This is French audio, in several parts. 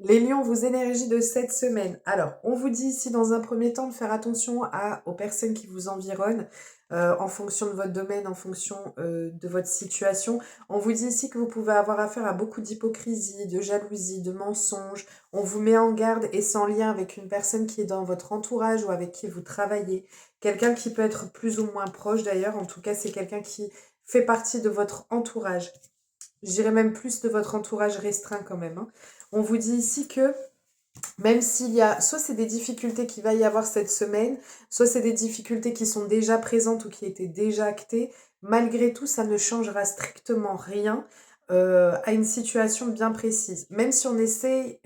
Les lions, vos énergies de cette semaine. Alors, on vous dit ici dans un premier temps de faire attention aux personnes qui vous environnent, en fonction de votre domaine, en fonction de votre situation. On vous dit ici que vous pouvez avoir affaire à beaucoup d'hypocrisie, de jalousie, de mensonges. On vous met en garde et c'est en lien avec une personne qui est dans votre entourage ou avec qui vous travaillez. Quelqu'un qui peut être plus ou moins proche d'ailleurs. En tout cas, c'est quelqu'un qui fait partie de votre entourage. Je dirais même plus de votre entourage restreint quand même, hein. On vous dit ici que même s'il y a, soit c'est des difficultés qu'il va y avoir cette semaine, soit c'est des difficultés qui sont déjà présentes ou qui étaient déjà actées, malgré tout, ça ne changera strictement rien à une situation bien précise. Même si on essaye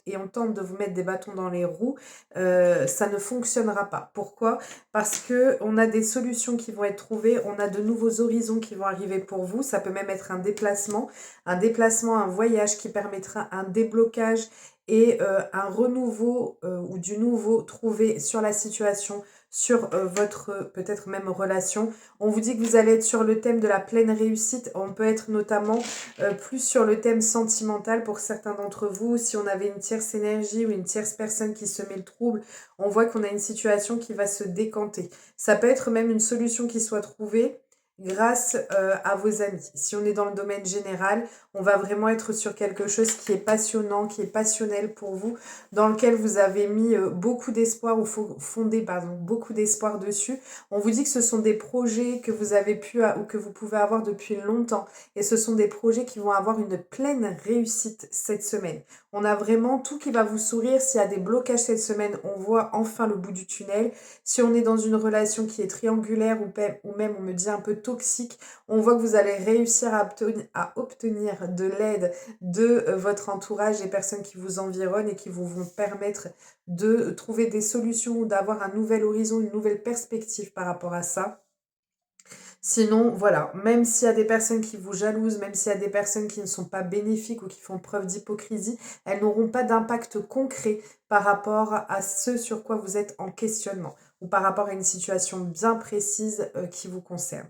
et on tente de vous mettre des bâtons dans les roues, ça ne fonctionnera pas. Pourquoi? Parce que on a des solutions qui vont être trouvées, on a de nouveaux horizons qui vont arriver pour vous. Ça peut même être un déplacement, un voyage qui permettra un déblocage et un renouveau ou du nouveau trouvé sur la situation, sur votre peut-être même relation. On vous dit que vous allez être sur le thème de la pleine réussite. On peut être notamment plus sur le thème sentimental pour certains d'entre vous. Si on avait une tierce énergie ou une tierce personne qui se met le trouble, on voit qu'on a une situation qui va se décanter. Ça peut être même une solution qui soit trouvée grâce à vos amis. Si on est dans le domaine général, on va vraiment être sur quelque chose qui est passionnant, qui est passionnel pour vous, dans lequel vous avez mis beaucoup d'espoir ou fondé pardon, beaucoup d'espoir dessus. On vous dit que ce sont des projets que vous avez pu ou que vous pouvez avoir depuis longtemps et ce sont des projets qui vont avoir une pleine réussite cette semaine. On a vraiment tout qui va vous sourire. S'il y a des blocages cette semaine, on voit enfin le bout du tunnel. Si on est dans une relation qui est triangulaire ou même on me dit un peu toxique, on voit que vous allez réussir à obtenir de l'aide de votre entourage, des personnes qui vous environnent et qui vous vont permettre de trouver des solutions ou d'avoir un nouvel horizon, une nouvelle perspective par rapport à ça. Sinon, voilà, même s'il y a des personnes qui vous jalousent, même s'il y a des personnes qui ne sont pas bénéfiques ou qui font preuve d'hypocrisie, elles n'auront pas d'impact concret par rapport à ce sur quoi vous êtes en questionnement ou par rapport à une situation bien précise qui vous concerne.